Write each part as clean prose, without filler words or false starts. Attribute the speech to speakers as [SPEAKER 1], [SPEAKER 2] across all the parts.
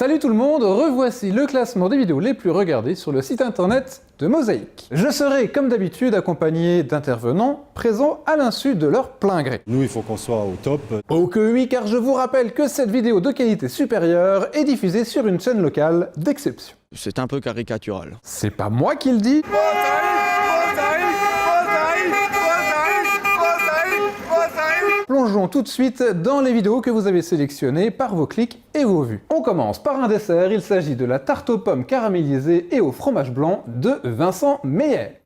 [SPEAKER 1] Salut tout le monde, revoici le classement des vidéos les plus regardées sur le site internet de Mosaïque. Je serai comme d'habitude accompagné d'intervenants présents à l'insu de leur plein gré.
[SPEAKER 2] Nous, il faut qu'on soit au top.
[SPEAKER 1] Oh que oui, car je vous rappelle que cette vidéo de qualité supérieure est diffusée sur une chaîne locale d'exception.
[SPEAKER 3] C'est un peu caricatural.
[SPEAKER 1] C'est pas moi qui le dis. Plongeons tout de suite dans les vidéos que vous avez sélectionnées par vos clics et vos vues. On commence par un dessert, il s'agit de la tarte aux pommes caramélisée et au fromage blanc de Vincent Meyer.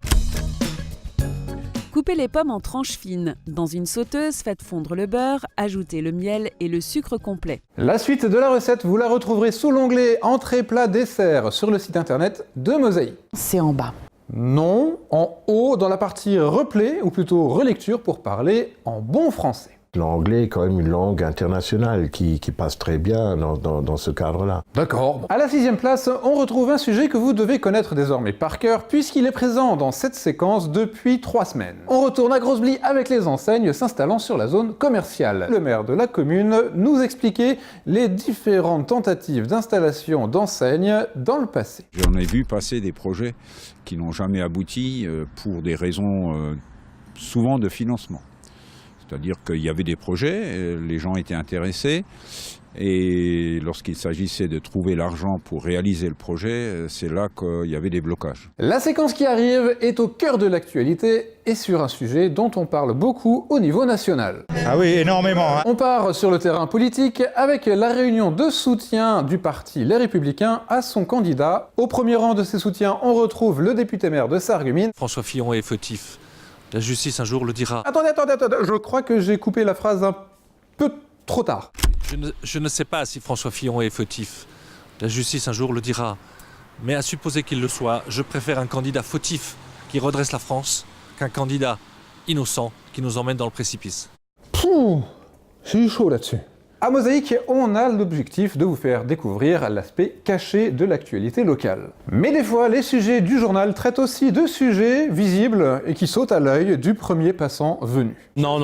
[SPEAKER 4] Coupez les pommes en tranches fines. Dans une sauteuse, faites fondre le beurre, ajoutez le miel et le sucre complet.
[SPEAKER 1] La suite de la recette, vous la retrouverez sous l'onglet Entrée, plat, dessert sur le site internet de Mosaïque.
[SPEAKER 5] C'est en bas.
[SPEAKER 1] Non, en haut dans la partie replay, ou plutôt relecture pour parler en bon français.
[SPEAKER 6] L'anglais est quand même une langue internationale qui passe très bien dans ce cadre-là.
[SPEAKER 1] D'accord. À la 6e place, on retrouve un sujet que vous devez connaître désormais par cœur, puisqu'il est présent dans cette séquence depuis 3 semaines. On retourne à Grosse-Blie avec les enseignes s'installant sur la zone commerciale. Le maire de la commune nous expliquait les différentes tentatives d'installation d'enseignes dans le passé.
[SPEAKER 7] J'en ai vu passer des projets qui n'ont jamais abouti pour des raisons souvent de financement. C'est-à-dire qu'il y avait des projets, les gens étaient intéressés, et lorsqu'il s'agissait de trouver l'argent pour réaliser le projet, c'est là qu'il y avait des blocages.
[SPEAKER 1] La séquence qui arrive est au cœur de l'actualité et sur un sujet dont on parle beaucoup au niveau national.
[SPEAKER 2] Ah oui, énormément.
[SPEAKER 1] On part sur le terrain politique avec la réunion de soutien du parti Les Républicains à son candidat. Au premier rang de ses soutiens, on retrouve le député maire de Sarreguemines.
[SPEAKER 8] François Fillon est fautif. La justice un jour le dira.
[SPEAKER 1] Attendez, je crois que j'ai coupé la phrase un peu trop tard.
[SPEAKER 8] Je ne sais pas si François Fillon est fautif. La justice un jour le dira. Mais à supposer qu'il le soit, je préfère un candidat fautif qui redresse la France qu'un candidat innocent qui nous emmène dans le précipice.
[SPEAKER 1] Pouh, j'ai eu chaud là-dessus. À Mosaïque, on a l'objectif de vous faire découvrir l'aspect caché de l'actualité locale. Mais des fois, les sujets du journal traitent aussi de sujets visibles et qui sautent à l'œil du premier passant venu.
[SPEAKER 3] Non.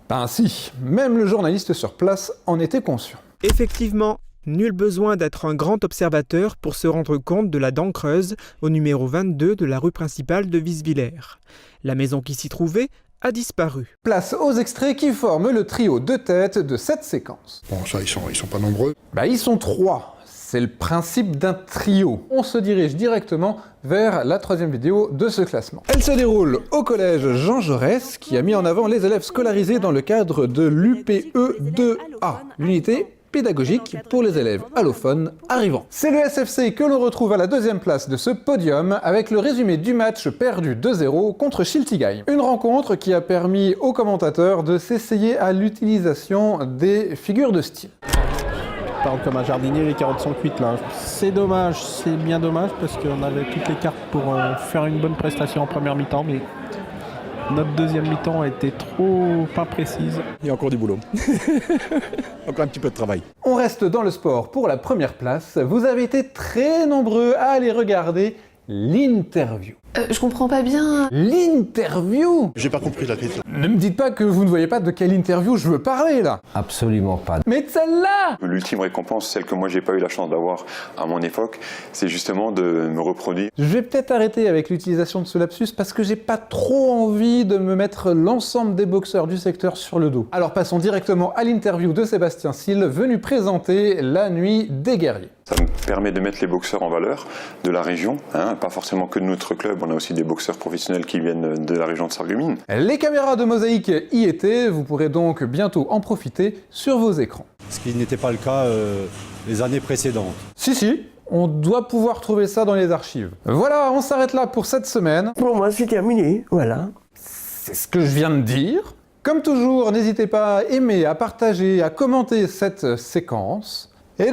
[SPEAKER 1] Ben si, même le journaliste sur place en était conscient.
[SPEAKER 9] Effectivement, nul besoin d'être un grand observateur pour se rendre compte de la dent creuse au numéro 22 de la rue principale de Visvillers. La maison qui s'y trouvait a disparu.
[SPEAKER 1] Place aux extraits qui forment le trio de tête de cette séquence.
[SPEAKER 10] Bon, ça, ils sont pas nombreux.
[SPEAKER 1] Bah, ils sont 3. C'est le principe d'un trio. On se dirige directement vers la 3e vidéo de ce classement. Elle se déroule au collège Jean Jaurès, qui a mis en avant les élèves scolarisés dans le cadre de l'UPE2A, l'unité pédagogique pour les élèves allophones arrivants. C'est le SFC que l'on retrouve à la 2e place de ce podium avec le résumé du match perdu 2-0 contre Schiltigheim. Une rencontre qui a permis aux commentateurs de s'essayer à l'utilisation des figures de style.
[SPEAKER 3] Parle comme un jardinier, les carottes sont cuites là. C'est dommage, c'est bien dommage parce qu'on avait toutes les cartes pour faire une bonne prestation en première mi-temps, mais notre deuxième mi-temps a été trop pas précise.
[SPEAKER 2] Il y a encore du boulot. Encore un petit peu de travail.
[SPEAKER 1] On reste dans le sport pour la première place. Vous avez été très nombreux à aller regarder l'interview.
[SPEAKER 5] Je comprends pas bien.
[SPEAKER 1] L'interview ?
[SPEAKER 10] J'ai pas compris la question.
[SPEAKER 1] Ne me dites pas que vous ne voyez pas de quelle interview je veux parler là.
[SPEAKER 11] Absolument pas.
[SPEAKER 1] Mais de celle-là !
[SPEAKER 12] L'ultime récompense, celle que moi j'ai pas eu la chance d'avoir à mon époque, c'est justement de me reproduire.
[SPEAKER 1] Je vais peut-être arrêter avec l'utilisation de ce lapsus parce que j'ai pas trop envie de me mettre l'ensemble des boxeurs du secteur sur le dos. Alors passons directement à l'interview de Sébastien Sill, venu présenter la nuit des guerriers.
[SPEAKER 12] Ça me permet de mettre les boxeurs en valeur de la région, pas forcément que de notre club, on a aussi des boxeurs professionnels qui viennent de la région de Sarreguemines.
[SPEAKER 1] Les caméras de Mosaïque y étaient, vous pourrez donc bientôt en profiter sur vos écrans.
[SPEAKER 2] Ce qui n'était pas le cas les années précédentes.
[SPEAKER 1] Si, on doit pouvoir trouver ça dans les archives. Voilà, on s'arrête là pour cette semaine.
[SPEAKER 11] Pour moi, c'est terminé, voilà.
[SPEAKER 1] C'est ce que je viens de dire. Comme toujours, n'hésitez pas à aimer, à partager, à commenter cette séquence. Et